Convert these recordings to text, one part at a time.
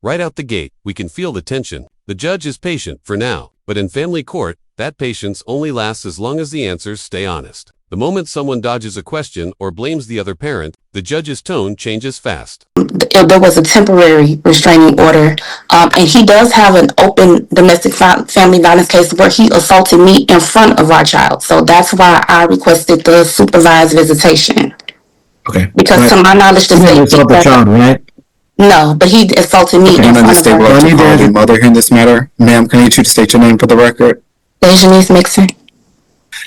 Right out the gate, we can feel the tension. The judge is patient for now, but in family court, that patience only lasts as long as the answers stay honest. The moment someone dodges a question or blames the other parent, the judge's tone changes fast. There was a temporary restraining order, and he does have an open domestic family violence case where he assaulted me in front of our child. So that's why I requested the supervised visitation. Okay. Because to my knowledge, the state assault the child, right? No, but he assaulted me in front of her. I need to have your mother here in this matter. Ma'am, can I get you to state your name for the record? Janice Mixon.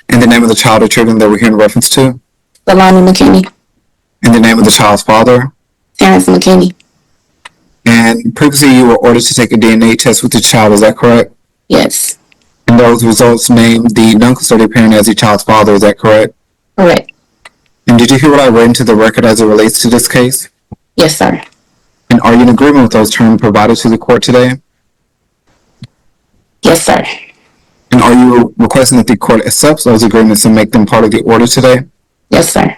And the name of the child or children that we're here in reference to? Lalani McKinney. And the name of the child's father? Terrence McKinney. And previously you were ordered to take a DNA test with the child, is that correct? Yes. And those results named the non-custodial parent as the child's father, is that correct? Correct. And did you hear what I read into the record as it relates to this case? Yes, sir. And are you in agreement with those terms provided to the court today? Yes, sir. And are you requesting that the court accepts those agreements and make them part of the order today? Yes, sir.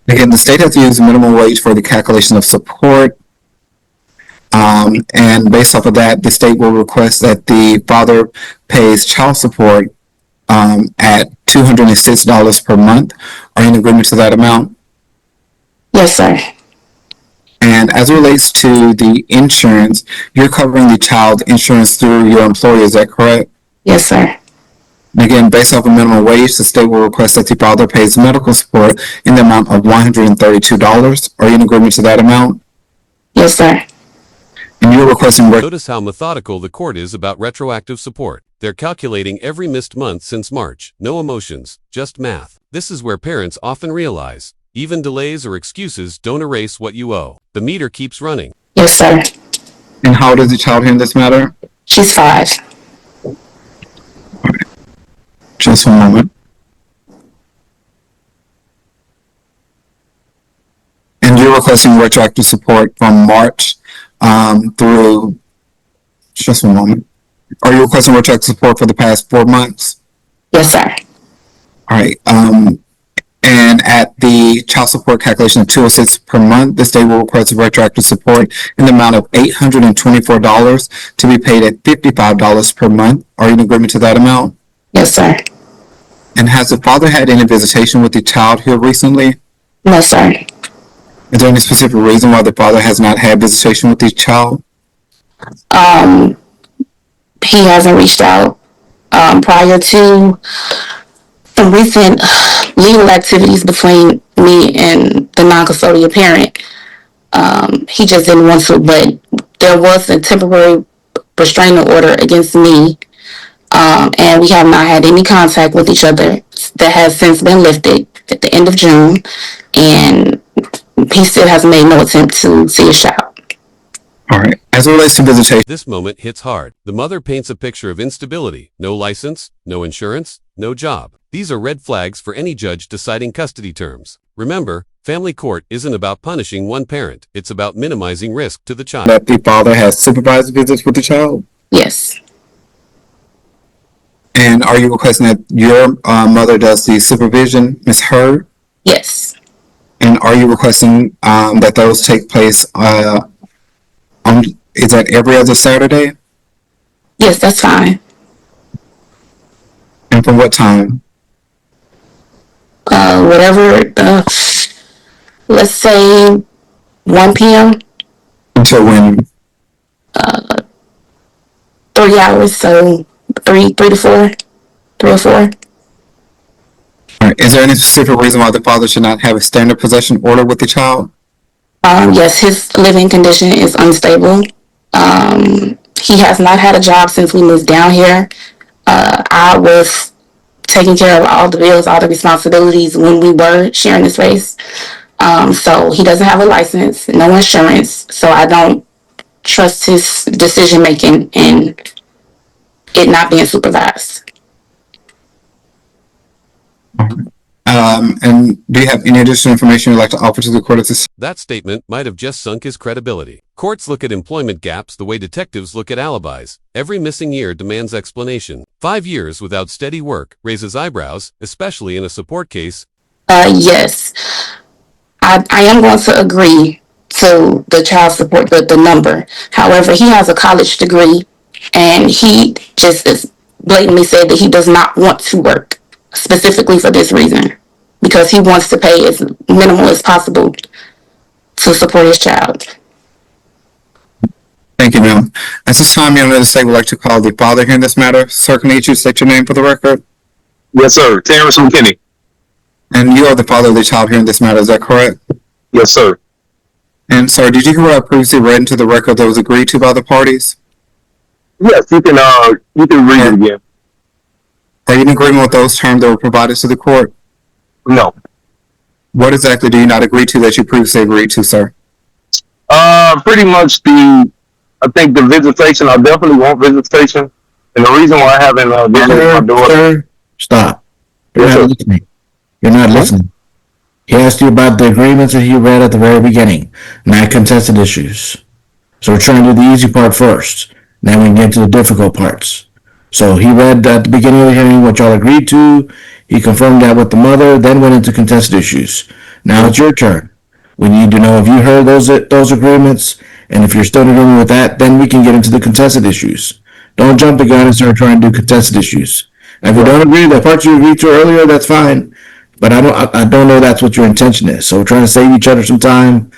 Again, the state has used minimum wage for the calculation of support. And based off of that, the state will request that the father pays child support at $206 per month. Are you in agreement to that amount? Yes, sir. And as it relates to the insurance, you're covering the child insurance through your employer, is that correct? Yes, sir. And again, based off of minimum wage, the state will request that the father pays medical support in the amount of $132. Are you in agreement to that amount? Yes, sir. And you're requesting... Notice how methodical the court is about retroactive support. They're calculating every missed month since March. No emotions, just math. This is where parents often realize, even delays or excuses don't erase what you owe. The meter keeps running. Yes, sir. And how old is the child here in this matter? She's 5. Just one moment. And you're requesting retroactive support from March through... Just one moment. Are you requesting retroactive support for the past 4 months? Yes, sir. All right. And at the child support calculation of $206 per month, the state will request retroactive support in the amount of $824 to be paid at $55 per month. Are you in agreement to that amount? Yes, sir. And has the father had any visitation with the child here recently? No, sir. Is there any specific reason why the father has not had visitation with the child? He hasn't reached out prior to some recent legal activities between me and the non-custodial parent. He just didn't want to, but there was a temporary restraining order against me, and we have not had any contact with each other. That has since been lifted at the end of June, and he still has made no attempt to see his child. All right. As it relates to visitation... This moment hits hard. The mother paints a picture of instability. No license, no insurance, no job. These are red flags for any judge deciding custody terms. Remember, family court isn't about punishing one parent. It's about minimizing risk to the child. That the father has supervised visits with the child? Yes. And are you requesting that your mother does the supervision, Ms. Hurd? Yes. And are you requesting that those take place is that every other Saturday? Yes, that's fine. And from what time? Whatever, let's say 1 p.m. Until when? 3 hours, so 3 to 4, 3 or 4. All right. Is there any specific reason why the father should not have a standard possession order with the child? Yes, his living condition is unstable. He has not had a job since we moved down here. I was taking care of all the bills, all the responsibilities when we were sharing the space. So he doesn't have a license, no insurance, so I don't trust his decision making and it not being supervised. And do you have any additional information you'd like to offer to the court at this? That statement might have just sunk his credibility. Courts look at employment gaps the way detectives look at alibis. Every missing year demands explanation. 5 years without steady work raises eyebrows, especially in a support case. Yes. I am going to agree to the child support, the number. However, he has a college degree, and he just is blatantly said that he does not want to work specifically for this reason, because he wants to pay as minimal as possible to support his child. Thank you, ma'am. At this time, young lady, would like to call the father here in this matter. Sir, can I get you to state your name for the record? Yes, sir. Terrence McKinney. And you are the father of the child here in this matter, is that correct? Yes, sir. And sir, did you hear what I previously read into the record that was agreed to by the parties? Yes, you can read it again. Are you in agreement with those terms that were provided to the court? No. What exactly do you not agree to that you previously agreed to, sir? Pretty much I think the visitation, I definitely want visitation. And the reason why I haven't visited my daughter. Sir, stop. You're Yes, not sir. listening. You're not listening. He asked you about the agreements that he read at the very beginning, not contested issues. So we're trying to do the easy part first. Then we can get to the difficult parts. So he read at the beginning of the hearing what y'all agreed to. He confirmed that with the mother, then went into contested issues. Now it's your turn. We need to know if you heard those agreements, and if you're still in agreement with that, then we can get into the contested issues. Don't jump the gun and start trying to do contested issues. And if you don't agree, the part you agreed to earlier, that's fine. But I don't know that's what your intention is. So we're trying to save each other some time.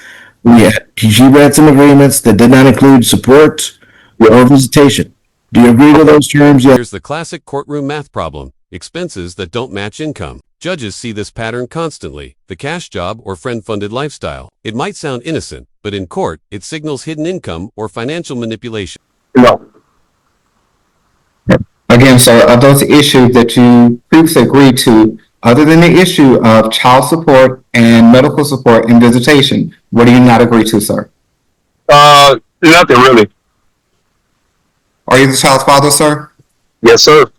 She read some agreements that did not include support or visitation. Do you agree to those terms? Yes. Here's the classic courtroom math problem: expenses that don't match income. Judges see this pattern constantly: the cash job or friend-funded lifestyle. It might sound innocent, but in court, it signals hidden income or financial manipulation. No. Again, sir, of those issues that you previously agreed to, other than the issue of child support and medical support and visitation, what do you not agree to, sir? Nothing really. Are you the child's father, sir? Yes, sir.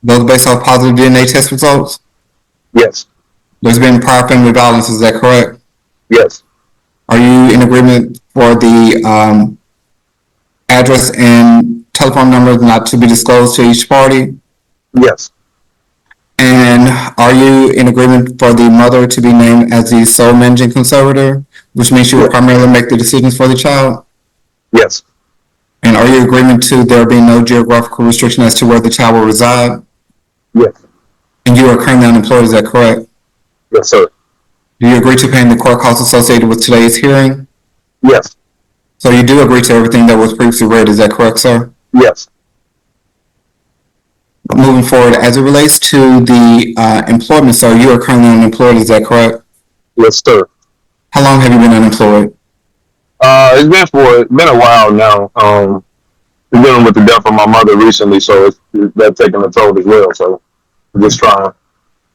Those based off positive DNA test results? Yes. There's been prior family violence, is that correct? Yes. Are you in agreement for the address and telephone numbers not to be disclosed to each party? Yes. And are you in agreement for the mother to be named as the sole managing conservator, which means she will primarily make the decisions for the child? Yes. And are you in agreement to there being no geographical restriction as to where the child will reside? Yes. And you are currently unemployed, is that correct? Yes, sir. Do you agree to paying the court costs associated with today's hearing? Yes. So you do agree to everything that was previously read, is that correct, sir? Yes. Moving forward, as it relates to the employment, sir, you are currently unemployed, is that correct? Yes, sir. How long have you been unemployed? It's been a while now. Been dealing with the death of my mother recently, so that's taking a toll as well. So I'm just trying.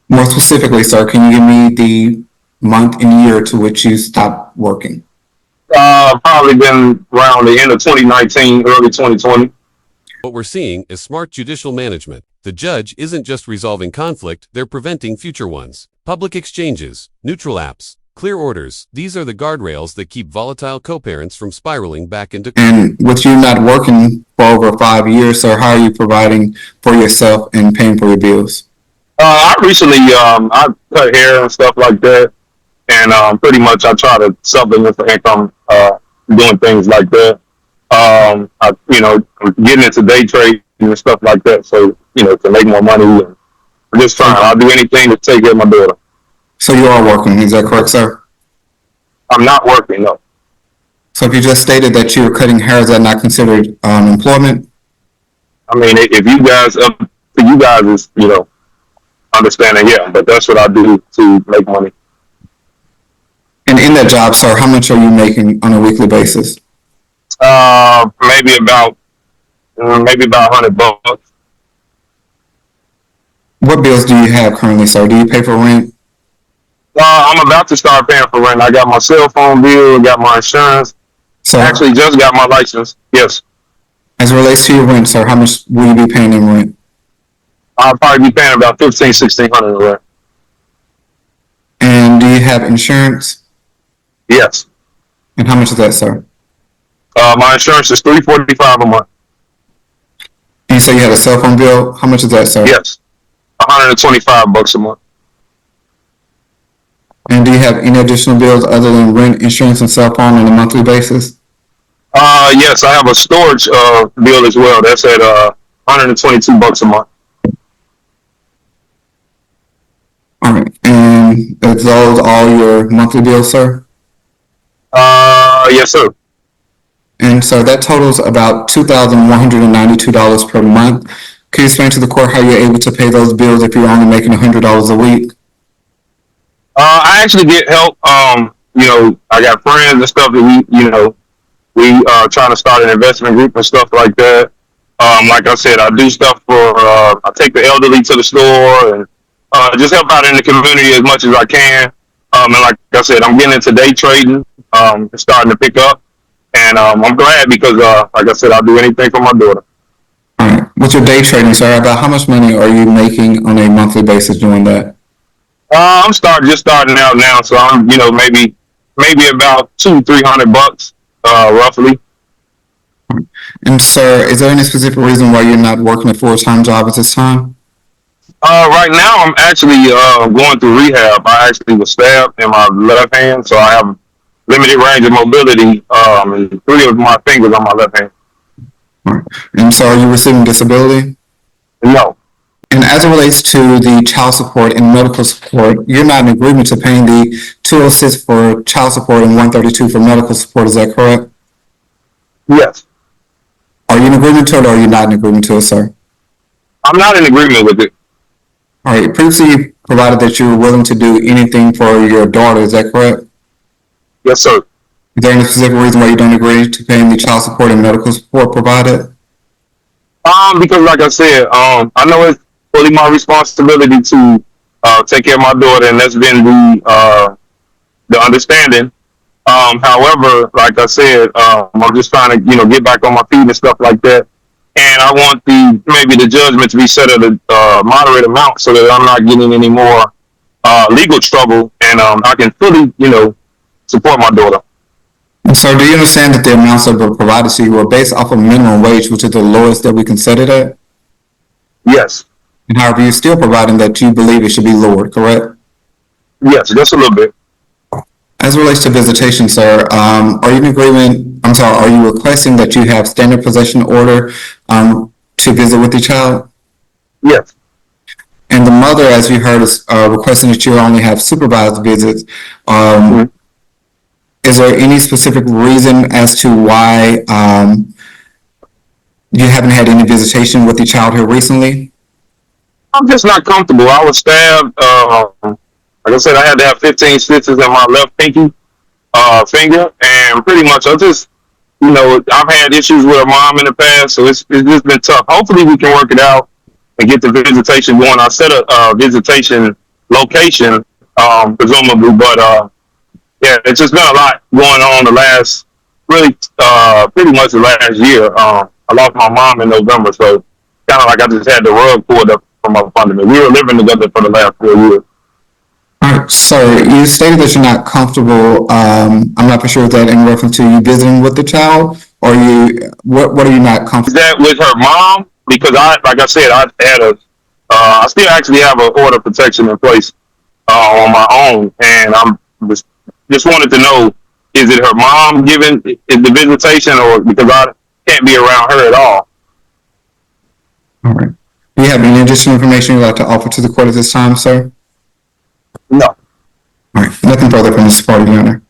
More specifically, sir, can you give me the month and year to which you stopped working? Probably been around the end of 2019, early 2020. What we're seeing is smart judicial management. The judge isn't just resolving conflict, they're preventing future ones. Public exchanges, neutral apps, clear orders, these are the guardrails that keep volatile co-parents from spiraling back into... And with you not working for over 5 years, sir, how are you providing for yourself and paying for your bills? I recently, I cut hair and stuff like that. And pretty much I try to supplement the income doing things like that. I'm getting into day trade and stuff like that. So, to make more money. And I'm just trying. I'll do anything to take care of my daughter. So you are working, is that correct, sir? I'm not working, no. So if you just stated that you're cutting hair, is that not considered employment? I mean, if you guys, up to you guys is, understanding, yeah. But that's what I do to make money. And in that job, sir, how much are you making on a weekly basis? Maybe about $100. What bills do you have currently, sir? Do you pay for rent? I'm about to start paying for rent. I got my cell phone bill, got my insurance. So Actually, just got my license. Yes. as it relates to your rent, sir, how much will you be paying in rent? I'll probably be paying about $1,500-$1,600 in rent. And do you have insurance? Yes. And how much is that, sir? My insurance is $345 a month. And you say you had a cell phone bill. How much is that, sir? Yes. $125 a month. And do you have any additional bills other than rent, insurance, and cell phone on a monthly basis? Yes, I have a storage bill as well. That's at $122 a month. All right. And are those all your monthly bills, sir? Yes, sir. And so that totals about $2,192 per month. Can you explain to the court how you're able to pay those bills if you're only making $100 a week? I actually get help. I got friends and stuff that we trying to start an investment group and stuff like that. Like I said, I do stuff for, I take the elderly to the store and just help out in the community as much as I can. And like I said, I'm getting into day trading, it's starting to pick up. And I'm glad because, like I said, I'll do anything for my daughter. All right. With your day trading, sir, about how much money are you making on a monthly basis doing that? I'm just starting out now, so I'm maybe about $200-300 roughly. And sir, is there any specific reason why you're not working a full-time job at this time? Right now, I'm actually going through rehab. I actually was stabbed in my left hand, so I have limited range of mobility, and 3 of my fingers on my left hand. All right. And so are you receiving disability? No. And as it relates to the child support and medical support, you're not in agreement to paying the $206 for child support and $132 for medical support. Is that correct? Yes. Are you in agreement to it or are you not in agreement to it, sir? I'm not in agreement with it. All right. Previously, you provided that you were willing to do anything for your daughter. Is that correct? Yes, sir. Is there any specific reason why you don't agree to paying the child support and medical support provided? Because like I said, I know it's fully my responsibility to take care of my daughter, and that's been the understanding. However, like I said, I'm just trying to get back on my feet and stuff like that. And I want maybe the judgment to be set at a moderate amount so that I'm not getting any more legal trouble, and I can fully support my daughter. And so do you understand that the amounts that were provided to you were based off of minimum wage, which is the lowest that we can set it at? Yes. And however, you're still providing that you believe it should be lowered, correct? Yes, just a little bit. As it relates to visitation, sir, are you in agreement, are you requesting that you have standard possession order to visit with the child? Yes. And the mother, as we heard, is requesting that you only have supervised visits. Is there any specific reason as to why you haven't had any visitation with the child here recently? I'm just not comfortable. I was stabbed. Like I said, I had to have 15 stitches in my left pinky finger, and pretty much I've had issues with her mom in the past, so it's just been tough. Hopefully we can work it out and get the visitation going. I set a visitation location, presumably, but yeah, it's just been a lot going on the last, pretty much the last year. I lost my mom in November, so kind of like I just had the rug pulled up from up under me. We were living together for the last 4 years. All right, so you stated that you're not comfortable. I'm not for sure if that in reference to you visiting with the child, or what are you not comfortable? Is that with her mom? Because like I said, I still actually have an order of protection in place on my own, and just wanted to know, is it her mom giving the visitation, or because I can't be around her at all? All right. Do you have any additional information you'd like to offer to the court at this time, sir? No. All right. Nothing further from this party, Your Honor.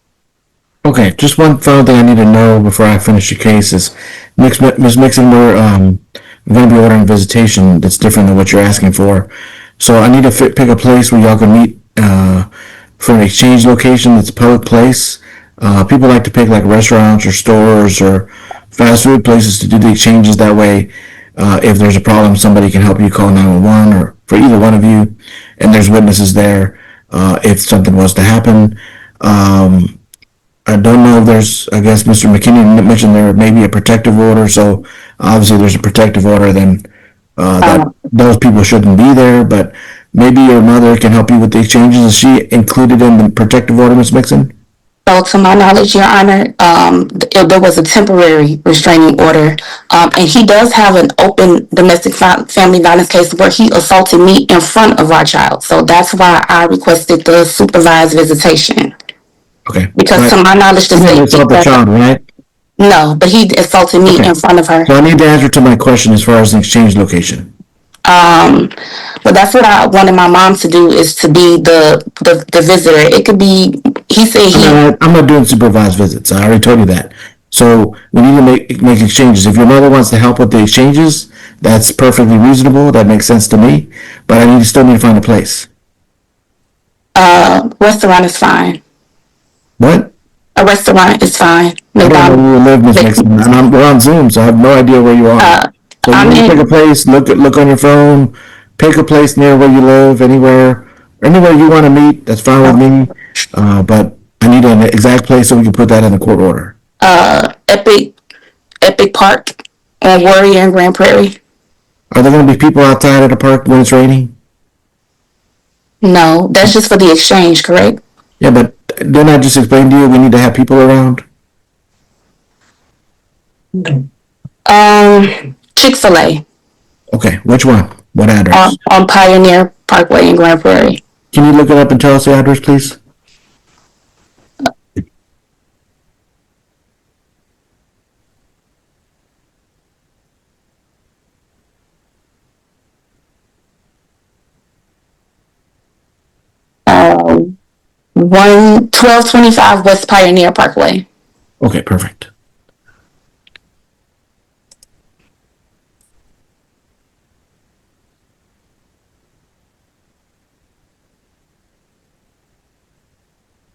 Okay, just one final thing I need to know before I finish the case is, Ms. Mixon, we're going to be ordering visitation that's different than what you're asking for. So I need to pick a place where y'all can meet for an exchange location that's a public place. People like to pick like restaurants or stores or fast food places to do the exchanges. That way, if there's a problem, somebody can help you call 911 or for either one of you, and there's witnesses there if something was to happen. I don't know if there's, I guess Mr. McKinney mentioned there may be a protective order, so obviously there's a protective order, then that those people shouldn't be there, but maybe your mother can help you with the exchanges. Is she included in the protective order, Ms. Mixon? So, to my knowledge, Your Honor, there was a temporary restraining order, and he does have an open domestic family violence case where he assaulted me in front of our child. So that's why I requested the supervised visitation. Okay. Because to my knowledge, the You didn't state assault the child, right? no, but he assaulted me Okay. in front of her. So I need the answer to my question as far as the exchange location. But that's what I wanted my mom to do, is to be the visitor. It could be, he said I'm not doing supervised visits. I already told you that. So we need to make exchanges. If your mother wants to help with the exchanges, that's perfectly reasonable. That makes sense to me. But I still need to find a place. restaurant is fine. What? A restaurant is fine. I don't know where you live, Miss Nixon, and we're on Zoom, so I have no idea where you are. So you need to pick a place. Look on your phone. Pick a place near where you live. Anywhere you want to meet, that's fine with me. But I need an exact place so we can put that in the court order. Epic Park on Warrior and Grand Prairie. Are there going to be people outside of the park when it's raining? No, that's just for the exchange, correct? Yeah, but didn't I just explain to you we need to have people around? Chick-fil-A. Okay, which one? What address? On Pioneer Parkway in Grand Prairie. Can you look it up and tell us the address, please? Uh, 1225 West Pioneer Parkway. Okay, perfect.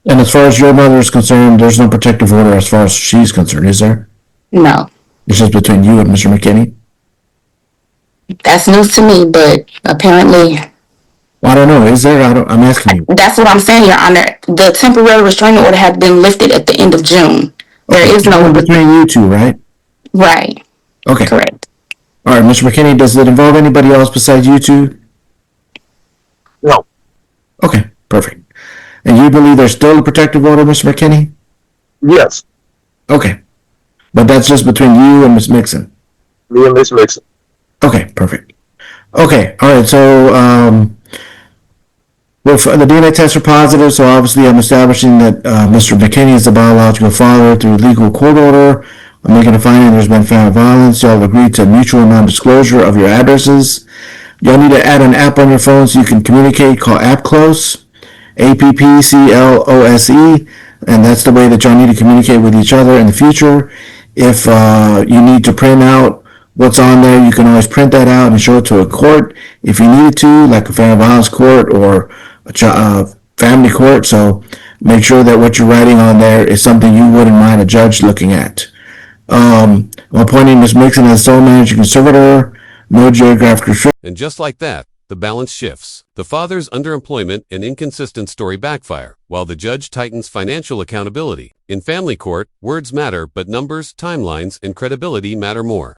And as far as your mother is concerned, there's no protective order as far as she's concerned, is there? No. It's just between you and Mr. McKinney? That's news to me, but apparently... Well, I don't know. Is there? I'm asking you. That's what I'm saying, Your Honor. The temporary restraining order had been lifted at the end of June. There is no... Between you two, right? Right. Okay. Correct. All right, Mr. McKinney, does it involve anybody else besides you two? No. Okay, perfect. And you believe there's still a protective order, Mr. McKinney? Yes. Okay. But that's just between you and Ms. Mixon? Me and Miss Mixon. Okay, perfect. Okay, all right, so, well, the DNA tests are positive, so obviously I'm establishing that Mr. McKinney is the biological father through legal court order. I'm making a finding there's been family violence. Y'all agreed to mutual non-disclosure of your addresses. Y'all need to add an app on your phone so you can communicate called AppClose, AppClose, and that's the way that y'all need to communicate with each other in the future. If you need to print out what's on there, you can always print that out and show it to a court if you needed to, like a family violence court or a family court. So make sure that what you're writing on there is something you wouldn't mind a judge looking at. I'm appointing Ms. Mixon as sole managing conservator, no geographic restriction. And just like that, the balance shifts. The father's underemployment and inconsistent story backfire, while the judge tightens financial accountability. In family court, words matter, but numbers, timelines, and credibility matter more.